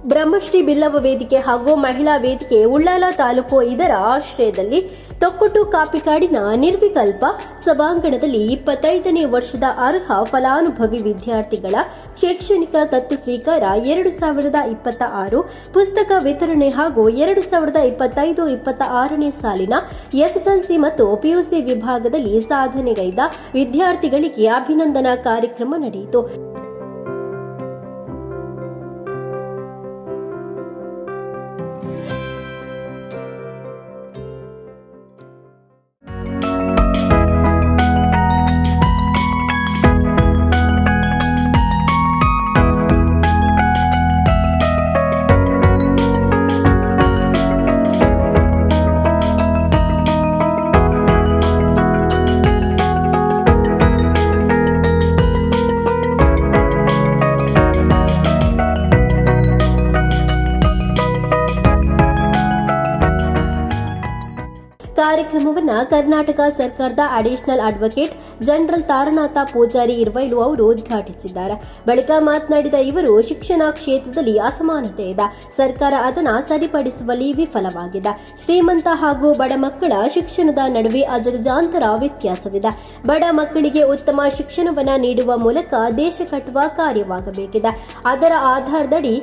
ಬ್ರಹ್ಮಶ್ರೀ ಬಿಲ್ಲವ ವೇದಿಕೆ ಹಾಗೂ ಮಹಿಳಾ ವೇದಿಕೆ ಉಳ್ಳಾಲ ತಾಲೂಕು ಇದರ ಆಶ್ರಯದಲ್ಲಿ ತೊಕ್ಕೊಟ್ಟು ಕಾಪಿಕಾಡಿನ ನಿರ್ವಿಕಲ್ಪ ಸಭಾಂಗಣದಲ್ಲಿ 25ನೇ ವರ್ಷದ ಅರ್ಹ ಫಲಾನುಭವಿ ವಿದ್ಯಾರ್ಥಿಗಳ ಶೈಕ್ಷಣಿಕ ದತ್ತು ಸ್ವೀಕಾರ 2026 ಪುಸ್ತಕ ವಿತರಣೆ ಹಾಗೂ 2025-26ನೇ ಸಾಲಿನ ಎಸ್ಎಸ್ಎಲ್ಸಿ ಮತ್ತು ಪಿಯುಸಿ ವಿಭಾಗದಲ್ಲಿ ಸಾಧನೆಗೈದ ವಿದ್ಯಾರ್ಥಿಗಳಿಗೆ ಅಭಿನಂದನಾ ಕಾರ್ಯಕ್ರಮ ನಡೆಯಿತು. ಕಾರ್ಯಕ್ರಮವನ್ನು ಕರ್ನಾಟಕ ಸರ್ಕಾರದ additional advocate general Taranath Poojary Irvailu ಅವರು ಉದ್ಘಾಟಿಸಿದ್ದಾರೆ. ಬಳಿಕ ಮಾತನಾಡಿದ ಇವರು, ಶಿಕ್ಷಣ ಕ್ಷೇತ್ರದಲ್ಲಿ ಅಸಮಾನತೆ ಇದೆ. ಸರ್ಕಾರ ಅದನ್ನು ಸರಿಪಡಿಸುವಲ್ಲಿ ವಿಫಲವಾಗಿದೆ. ಶ್ರೀಮಂತ ಹಾಗೂ ಬಡ ಮಕ್ಕಳ ಶಿಕ್ಷಣದ ನಡುವೆ ಅಜಗಜಾಂತರ ವ್ಯತ್ಯಾಸವಿದೆ. ಬಡ ಮಕ್ಕಳಿಗೆ ಉತ್ತಮ ಶಿಕ್ಷಣವನ್ನು ನೀಡುವ ಮೂಲಕ ದೇಶ ಕಟ್ಟುವ ಕಾರ್ಯವಾಗಬೇಕಿದೆ. ಅದರ ಆಧಾರದಡಿ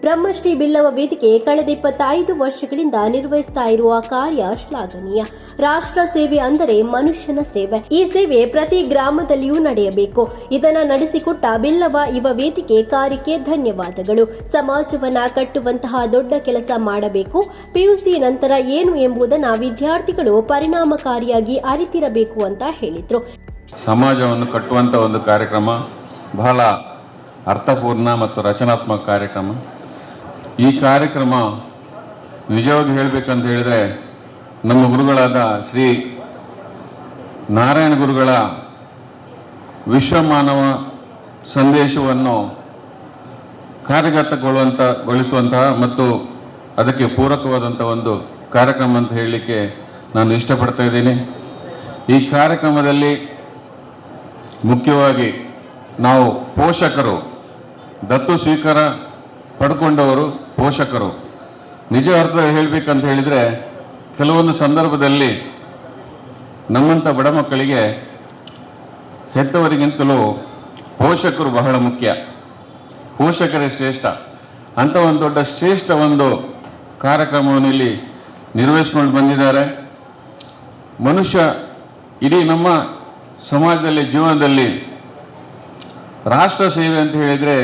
ಬ್ರಹ್ಮಶ್ರೀ ಬಿಲ್ಲವ ವೇದಿಕೆ ಕಳೆದ 25 ವರ್ಷಗಳಿಂದ ನಿರ್ವಹಿಸುತ್ತಾ ಇರುವ ಕಾರ್ಯ ಶ್ಲಾಘನೀಯ. ರಾಷ್ಟ್ರ ಸೇವೆ ಅಂದರೆ ಮನುಷ್ಯನ ಸೇವೆ. ಈ ಸೇವೆ ಪ್ರತಿ ಗ್ರಾಮದಲ್ಲಿಯೂ ನಡೆಯಬೇಕು. ಇದನ್ನು ನಡೆಸಿಕೊಟ್ಟ ಬಿಲ್ಲವ ಯುವ ವೇದಿಕೆ ಕಾರ್ಯಕ್ಕೆ ಧನ್ಯವಾದಗಳು. ಸಮಾಜವನ್ನ ಕಟ್ಟುವಂತಹ ದೊಡ್ಡ ಕೆಲಸ ಮಾಡಬೇಕು. ಪಿಯುಸಿ ನಂತರ ಏನು ಎಂಬುದನ್ನು ವಿದ್ಯಾರ್ಥಿಗಳು ಪರಿಣಾಮಕಾರಿಯಾಗಿ ಅರಿತಿರಬೇಕು ಅಂತ ಹೇಳಿದ್ರು. ಸಮಾಜವನ್ನು ಕಟ್ಟುವಂತ ಒಂದು ಕಾರ್ಯಕ್ರಮ, ಬಹಳ ಅರ್ಥಪೂರ್ಣ ಮತ್ತು ರಚನಾತ್ಮಕ ಕಾರ್ಯಕ್ರಮ. ಈ ಕಾರ್ಯಕ್ರಮ ನಿಜವಾಗಿ ಹೇಳಬೇಕಂತ ಹೇಳಿದ್ರೆ, ನಮ್ಮ ಗುರುಗಳಾದ ಶ್ರೀ ನಾರಾಯಣ ಗುರುಗಳ ವಿಶ್ವಮಾನವ ಸಂದೇಶವನ್ನು ಕಾರ್ಯಗತಗೊಳಿಸುವಂತಹ ಮತ್ತು ಅದಕ್ಕೆ ಪೂರಕವಾದಂಥ ಒಂದು ಕಾರ್ಯಕ್ರಮ ಅಂತ ಹೇಳಲಿಕ್ಕೆ ನಾನು ಇಷ್ಟಪಡ್ತಾ ಇದ್ದೀನಿ. ಈ ಕಾರ್ಯಕ್ರಮದಲ್ಲಿ ಮುಖ್ಯವಾಗಿ ನಾವು ಪೋಷಕರು, ದತ್ತು ಸ್ವೀಕಾರ ಪಡ್ಕೊಂಡವರು ಪೋಷಕರು. ನಿಜ ಅರ್ಥದಲ್ಲಿ ಹೇಳಬೇಕಂತ ಹೇಳಿದರೆ, ಕೆಲವೊಂದು ಸಂದರ್ಭದಲ್ಲಿ ನಮ್ಮಂಥ ಬಡ ಮಕ್ಕಳಿಗೆ ಹೆತ್ತವರಿಗಿಂತಲೂ ಪೋಷಕರು ಬಹಳ ಮುಖ್ಯ. ಪೋಷಕರೇ ಶ್ರೇಷ್ಠ ಅಂತ ಒಂದು ದೊಡ್ಡ ಶ್ರೇಷ್ಠ ಒಂದು ಕಾರ್ಯಕ್ರಮವನ್ನು ಇಲ್ಲಿ ನಿರ್ವಹಿಸ್ಕೊಂಡು ಬಂದಿದ್ದಾರೆ. ಮನುಷ್ಯ ಇಡೀ ನಮ್ಮ ಸಮಾಜದಲ್ಲಿ, ಜೀವನದಲ್ಲಿ ರಾಷ್ಟ್ರ ಸೇವೆ ಅಂತ ಹೇಳಿದರೆ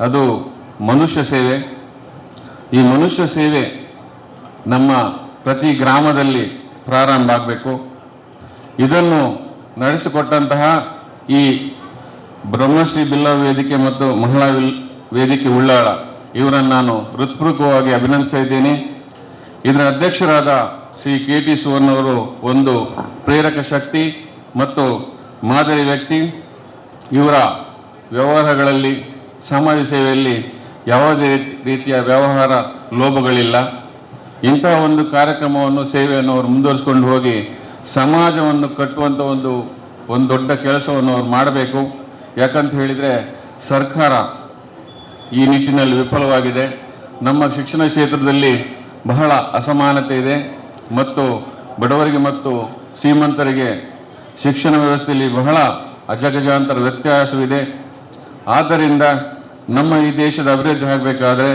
ಅದು ಮನುಷ್ಯ ಸೇವೆ. ಈ ಮನುಷ್ಯ ಸೇವೆ ನಮ್ಮ ಪ್ರತಿ ಗ್ರಾಮದಲ್ಲಿ ಪ್ರಾರಂಭ ಆಗಬೇಕು. ಇದನ್ನು ನಡೆಸಿಕೊಟ್ಟಂತಹ ಈ ಬ್ರಹ್ಮಶ್ರೀ ಬಿಲ್ಲವ ವೇದಿಕೆ ಮತ್ತು ಮಹಿಳಾ ವೇದಿಕೆ ಉಳ್ಳಾಳ ಇವರನ್ನು ನಾನು ಹೃತ್ಪೂರ್ವಕವಾಗಿ ಅಭಿನಂದಿಸ್ತಾ ಇದ್ದೀನಿ. ಇದರ ಅಧ್ಯಕ್ಷರಾದ ಶ್ರೀ KT ಸುವರ್ಣ ಅವರು ಒಂದು ಪ್ರೇರಕ ಶಕ್ತಿ ಮತ್ತು ಮಾದರಿ ವ್ಯಕ್ತಿ. ಇವರ ವ್ಯವಹಾರಗಳಲ್ಲಿ, ಸಮಾಜ ಸೇವೆಯಲ್ಲಿ ಯಾವುದೇ ರೀತಿಯ ವ್ಯವಹಾರ ಲೋಭಗಳಿಲ್ಲ. ಇಂತಹ ಒಂದು ಕಾರ್ಯಕ್ರಮವನ್ನು, ಸೇವೆಯನ್ನು ಅವರು ಮುಂದುವರಿಸಿಕೊಂಡು ಹೋಗಿ ಸಮಾಜವನ್ನು ಕಟ್ಟುವಂಥ ಒಂದು ದೊಡ್ಡ ಕೆಲಸವನ್ನು ಅವರು ಮಾಡಬೇಕು. ಯಾಕಂತ ಹೇಳಿದರೆ, ಸರ್ಕಾರ ಈ ನಿಟ್ಟಿನಲ್ಲಿ ವಿಫಲವಾಗಿದೆ. ನಮ್ಮ ಶಿಕ್ಷಣ ಕ್ಷೇತ್ರದಲ್ಲಿ ಬಹಳ ಅಸಮಾನತೆ ಇದೆ ಮತ್ತು ಬಡವರಿಗೆ ಮತ್ತು ಶ್ರೀಮಂತರಿಗೆ ಶಿಕ್ಷಣ ವ್ಯವಸ್ಥೆಯಲ್ಲಿ ಬಹಳ ಅಜಗಜಾಂತರ ವ್ಯತ್ಯಾಸವಿದೆ. ಆದ್ದರಿಂದ ನಮ್ಮ ಈ ದೇಶದ ಅಭಿವೃದ್ಧಿ ಆಗಬೇಕಾದ್ರೆ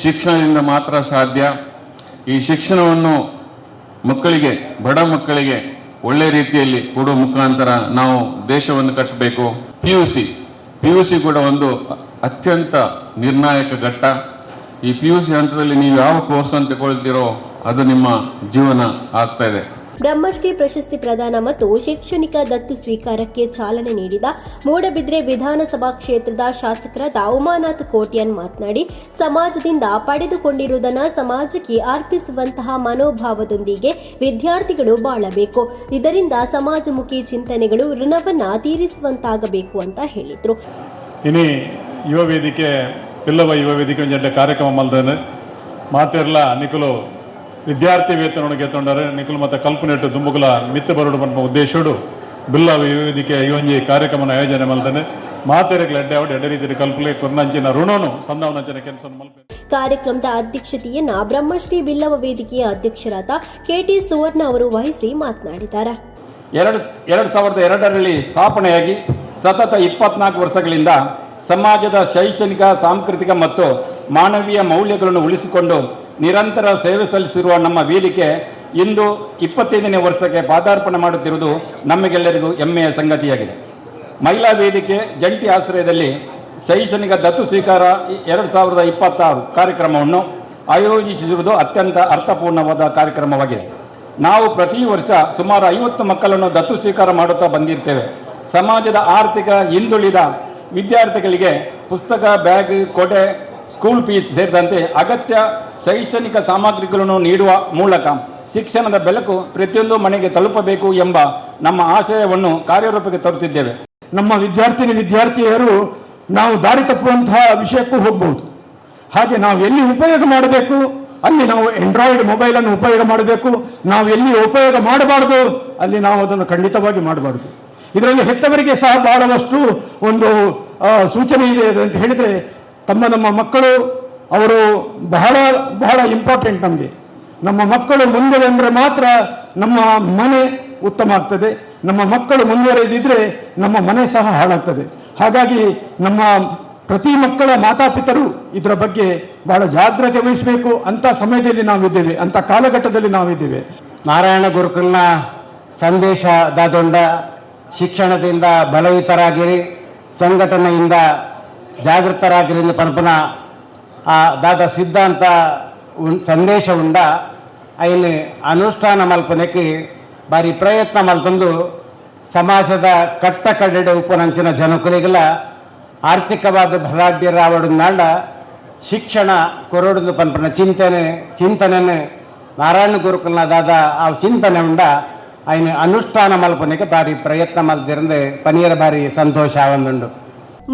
ಶಿಕ್ಷಣದಿಂದ ಮಾತ್ರ ಸಾಧ್ಯ. ಈ ಶಿಕ್ಷಣವನ್ನು ಮಕ್ಕಳಿಗೆ, ಬಡ ಮಕ್ಕಳಿಗೆ ಒಳ್ಳೆ ರೀತಿಯಲ್ಲಿ ಕೊಡುವ ಮುಖಾಂತರ ನಾವು ದೇಶವನ್ನು ಕಟ್ಟಬೇಕು. ಪಿಯುಸಿ ಕೂಡ ಒಂದು ಅತ್ಯಂತ ನಿರ್ಣಾಯಕ ಘಟ್ಟ. ಈ PUC ಹಂತದಲ್ಲಿ ನೀವು ಯಾವ ಕೋರ್ಸ್ ಅಂತ ತಗೊಳ್ತೀರೋ ಅದು ನಿಮ್ಮ ಜೀವನ ಆಗ್ತಾ ಇದೆ. ಬ್ರಹ್ಮಶ್ರೀ ಪ್ರಶಸ್ತಿ ಪ್ರದಾನ ಮತ್ತು ಶೈಕ್ಷಣಿಕ ದತ್ತು ಸ್ವೀಕಾರಕ್ಕೆ ಚಾಲನೆ ನೀಡಿದ ಮೂಡಬಿದ್ರೆ ವಿಧಾನಸಭಾ ಕ್ಷೇತ್ರದ ಶಾಸಕರಾದ ಉಮಾನಾಥ್ ಕೋಟ್ಯಾನ್ ಮಾತನಾಡಿ, ಸಮಾಜದಿಂದ ಪಡೆದುಕೊಂಡಿರುವುದನ್ನು ಸಮಾಜಕ್ಕೆ ಅರ್ಪಿಸುವಂತಹ ಮನೋಭಾವದೊಂದಿಗೆ ವಿದ್ಯಾರ್ಥಿಗಳು ಬಾಳಬೇಕು. ಇದರಿಂದ ಸಮಾಜಮುಖಿ ಚಿಂತನೆಗಳು ಋಣವನ್ನ ತೀರಿಸುವಂತಾಗಬೇಕು ಅಂತ ಹೇಳಿದ್ರು. ಇನಿ ಯುವ ವೇದಿಕೆ ಪಿಲ್ಲವ ಯುವ ವೇದಿಕೆ ಒಂಜೆಡ್ಡೆ ಕಾರ್ಯಕ್ರಮ ಮಲ್ದನೆ ಮಾತೆರ್ಲ ನಿಕುಲು ವಿದ್ಯಾರ್ಥಿ ವೇತನೊಳಗೆ ತೊಂದರೆ ನಿಕುಲು ಮತ್ತು ಕಲ್ಪನೆಟ್ಟು ದುಂಬುಗುಲ ಮಿತ್ತು ಬರೋಡು ಬಣ್ಣ ಉದ್ದೇಶಡು ಬಿಲ್ಲವ ಯುವ ವೇದಿಕೆ ಈ ಒಂಜಿ ಕಾರ್ಯಕ್ರಮನ ಆಯೋಜನೆ ಮಲ್ದನೆ ಮಾತೆರೆಗ್ಲ ಎಡ್ಡೆ ರೀತಿಯ ಕಲ್ಪಲೆ ಕೊರ್ನಂಚಿನ ಋಣನು ಸಂಧಾವನಂಚಿನ ಕೆಲಸ ಮಲ್ಪೆ. ಕಾರ್ಯಕ್ರಮದ ಅಧ್ಯಕ್ಷತೆಯನ್ನ ಬ್ರಹ್ಮಶ್ರೀ ಬಿಲ್ಲವ ವೇದಿಕೆಯ ಅಧ್ಯಕ್ಷರಾದ ಕೆಟಿ ಸುವರ್ಣ ಅವರು ವಹಿಸಿ ಮಾತನಾಡಿದ್ದಾರೆ. 2002ರಲ್ಲಿ ಸ್ಥಾಪನೆಯಾಗಿ ಸತತ 24 ವರ್ಷಗಳಿಂದ ಸಮಾಜದ ಶೈಕ್ಷಣಿಕ, ಸಾಂಸ್ಕೃತಿಕ ಮತ್ತು ಮಾನವೀಯ ಮೌಲ್ಯಗಳನ್ನು ಉಳಿಸಿಕೊಂಡು ನಿರಂತರ ಸೇವೆ ಸಲ್ಲಿಸಿರುವ ನಮ್ಮ ವೇದಿಕೆ ಇಂದು 25ನೇ ವರ್ಷಕ್ಕೆ ಪಾದಾರ್ಪಣೆ ಮಾಡುತ್ತಿರುವುದು ನಮಗೆಲ್ಲರಿಗೂ ಹೆಮ್ಮೆಯ ಸಂಗತಿಯಾಗಿದೆ. ಮಹಿಳಾ ವೇದಿಕೆ ಜಂಟಿ ಆಶ್ರಯದಲ್ಲಿ ಶೈಕ್ಷಣಿಕ ದತ್ತು ಸ್ವೀಕಾರ 2026 ಕಾರ್ಯಕ್ರಮವನ್ನು ಆಯೋಜಿಸಿರುವುದು ಅತ್ಯಂತ ಅರ್ಥಪೂರ್ಣವಾದ ಕಾರ್ಯಕ್ರಮವಾಗಿದೆ. ನಾವು ಪ್ರತಿ ವರ್ಷ ಸುಮಾರು 50 ಮಕ್ಕಳನ್ನು ದತ್ತು ಸ್ವೀಕಾರ ಮಾಡುತ್ತಾ ಬಂದಿರ್ತೇವೆ. ಸಮಾಜದ ಆರ್ಥಿಕ ಹಿಂದುಳಿದ ವಿದ್ಯಾರ್ಥಿಗಳಿಗೆ ಪುಸ್ತಕ, ಬ್ಯಾಗ್, ಕೊಡೆ, ಸ್ಕೂಲ್ ಫೀಸ್ ಸೇರಿದಂತೆ ಅಗತ್ಯ ಶೈಕ್ಷಣಿಕ ಸಾಮಗ್ರಿಗಳನ್ನು ನೀಡುವ ಮೂಲಕ ಶಿಕ್ಷಣದ ಬೆಳಕು ಪ್ರತಿಯೊಂದು ಮನೆಗೆ ತಲುಪಬೇಕು ಎಂಬ ನಮ್ಮ ಆಶಯವನ್ನು ಕಾರ್ಯರೂಪಕ್ಕೆ ತರುತ್ತಿದ್ದೇವೆ. ನಮ್ಮ ವಿದ್ಯಾರ್ಥಿನಿಯರು ನಾವು ದಾರಿ ತಪ್ಪುವಂತಹ ವಿಷಯಕ್ಕೂ ಹೋಗಬಹುದು. ಹಾಗೆ ನಾವು ಎಲ್ಲಿ ಉಪಯೋಗ ಮಾಡಬೇಕು ಅಲ್ಲಿ ನಾವು ಆಂಡ್ರಾಯ್ಡ್ ಮೊಬೈಲನ್ನು ಉಪಯೋಗ ಮಾಡಬೇಕು. ನಾವು ಎಲ್ಲಿ ಉಪಯೋಗ ಮಾಡಬಾರ್ದು ಅಲ್ಲಿ ನಾವು ಅದನ್ನು ಖಂಡಿತವಾಗಿ ಮಾಡಬಾರ್ದು. ಇದರಲ್ಲಿ ಹೆತ್ತವರಿಗೆ ಸಹ ಬಹಳಷ್ಟು ಒಂದು ಸೂಚನೆ ಇದೆ ಅಂತ ಹೇಳಿದರೆ, ನಮ್ಮ ಮಕ್ಕಳು ಅವರು ಬಹಳ ಬಹಳ ಇಂಪಾರ್ಟೆಂಟ್ ನಮಗೆ. ನಮ್ಮ ಮಕ್ಕಳು ಮುಂದೆ ಬಂದರೆ ಮಾತ್ರ ನಮ್ಮ ಮನೆ ಉತ್ತಮ ಆಗ್ತದೆ. ನಮ್ಮ ಮಕ್ಕಳು ಮುಂದುವರೆದಿದ್ರೆ ನಮ್ಮ ಮನೆ ಸಹ ಹಾಳಾಗ್ತದೆ. ಹಾಗಾಗಿ ನಮ್ಮ ಪ್ರತಿ ಮಕ್ಕಳ ಮಾತಾಪಿತರು ಇದರ ಬಗ್ಗೆ ಬಹಳ ಜಾಗ್ರತೆ ವಹಿಸಬೇಕು. ಅಂತ ಸಮಯದಲ್ಲಿ ನಾವಿದ್ದೇವೆ, ಅಂತ ಕಾಲಘಟ್ಟದಲ್ಲಿ ನಾವಿದ್ದೇವೆ. ನಾರಾಯಣ ಗುರುಕುಲ್ನ ಸಂದೇಶದಾದೊಂಡ ಶಿಕ್ಷಣದಿಂದ ಬಲಯುತರಾಗಿರಿ, ಸಂಘಟನೆಯಿಂದ ಜಾಗೃತರಾಗಿರಿ ಪಂಪನ ದಾದ ಸಿದ್ಧಾಂತ ಸಂದೇಶ ಉಂಡ ಅಲ್ಲಿ ಅನುಷ್ಠಾನ ಮಲ್ಪನೆಗೆ ಬಾರಿ ಪ್ರಯತ್ನ ಮಲ್ಪಂದು ಸಮಾಜದ ಕಟ್ಟ ಕಡೆಡೆ ಉಪನಂಚಿನ ಜನಕುಲಿಗಳ ಆರ್ಥಿಕವಾದ ಭರಾಢ್ಯ ರಾವಡುನಾಡ ಶಿಕ್ಷಣ ಕೊರಡುದು ಪಂಪನ ಚಿಂತನೆ ನಾರಾಯಣ ಗುರುಕುಲ್ನ ದಾದ ಆ ಚಿಂತನೆ ಉಂಡ ఆయన ಅನುಷ್ಠಾನ ಮಲ್ಪನೆಗೆ ಬಾರಿ ಪ್ರಯತ್ನ ಮಲ್ದಿರಂದು ಪನೀರ ಬಾರಿ ಸಂತೋಷ ಆವಂದುಂಡು.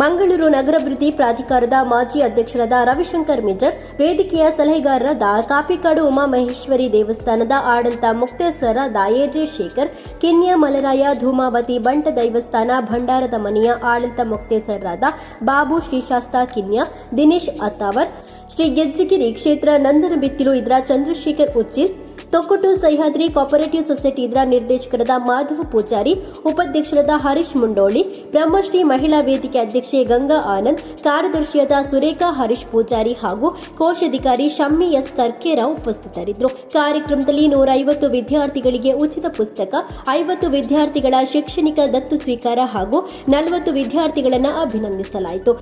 ಮಂಗಳೂರು ನಗರಾಭಿವೃದ್ಧಿ ಪ್ರಾಧಿಕಾರದ ಮಾಜಿ ಅಧ್ಯಕ್ಷರಾದ ರವಿಶಂಕರ್ ಮಿಜರ್, ವೇದಿಕೆಯ ಸಲಹೆಗಾರರಾದ ಕಾಪಿಕಾಡು ಉಮಾಮಹೇಶ್ವರಿ ದೇವಸ್ಥಾನದ ಆಡಳಿತ ಮುಖ್ಯಸ್ಥರಾದ ಎಜೆ ಶೇಖರ್, ಕಿನ್ಯ ಮಲರಾಯ ಧೂಮಾವತಿ ಬಂಟ ದೇವಸ್ಥಾನ ಭಂಡಾರದ ಮನೆಯ ಆಡಳಿತ ಮುಖ್ಯಸ್ಥರಾದ ಬಾಬು ಶ್ರೀಶಾಸ್ತ ಕಿನ್ಯ, ದಿನೇಶ್ ಅತ್ತಾವರ್, ಶ್ರೀ ಗೆಜ್ಜಿಗಿರಿ ಕ್ಷೇತ್ರ ನಂದನಬಿತ್ತಿಲು ಇದರ ಚಂದ್ರಶೇಖರ್ ಉಚ್ಚಿಲ್, ತೊಕ್ಕೊಟ್ಟು ಸಹ್ಯಾದ್ರಿ ಕೋಪರೇಟಿವ್ ಸೊಸೈಟಿ ಇದರ ನಿರ್ದೇಶಕರಾದ ಮಾಧವ ಪೂಜಾರಿ, ಉಪಾಧ್ಯಕ್ಷರಾದ ಹರೀಶ್ ಮುಂಡೋಳಿ, ಬ್ರಹ್ಮಶ್ರೀ ಮಹಿಳಾ ವೇದಿಕೆ ಅಧ್ಯಕ್ಷೆ ಗಂಗಾ ಆನಂದ್, ಕಾರ್ಯದರ್ಶಿಯಾದ ಸುರೇಖಾ ಹರೀಶ್ ಪೂಜಾರಿ ಹಾಗೂ ಕೋಶಾಧಿಕಾರಿ ಶಮ್ಮಿ ಎಸ್ ಕರ್ಕೇರ ಉಪಸ್ಥಿತರಿದ್ದರು. ಕಾರ್ಯಕ್ರಮದಲ್ಲಿ 150 ವಿದ್ಯಾರ್ಥಿಗಳಿಗೆ ಉಚಿತ ಪುಸ್ತಕ, 50 ವಿದ್ಯಾರ್ಥಿಗಳ ಶೈಕ್ಷಣಿಕ ದತ್ತು ಸ್ವೀಕಾರ ಹಾಗೂ 40 ವಿದ್ಯಾರ್ಥಿಗಳನ್ನು ಅಭಿನಂದಿಸಲಾಯಿತು.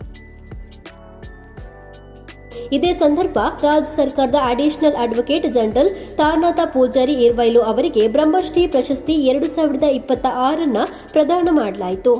ಇದೇ ಸಂದರ್ಭ ರಾಜ್ಯ ಸರ್ಕಾರದ additional advocate general Taranath Poojary Irvailu ಅವರಿಗೆ ಬ್ರಹ್ಮಶ್ರೀ ಪ್ರಶಸ್ತಿ 2026 ಪ್ರದಾನ ಮಾಡಲಾಯಿತು.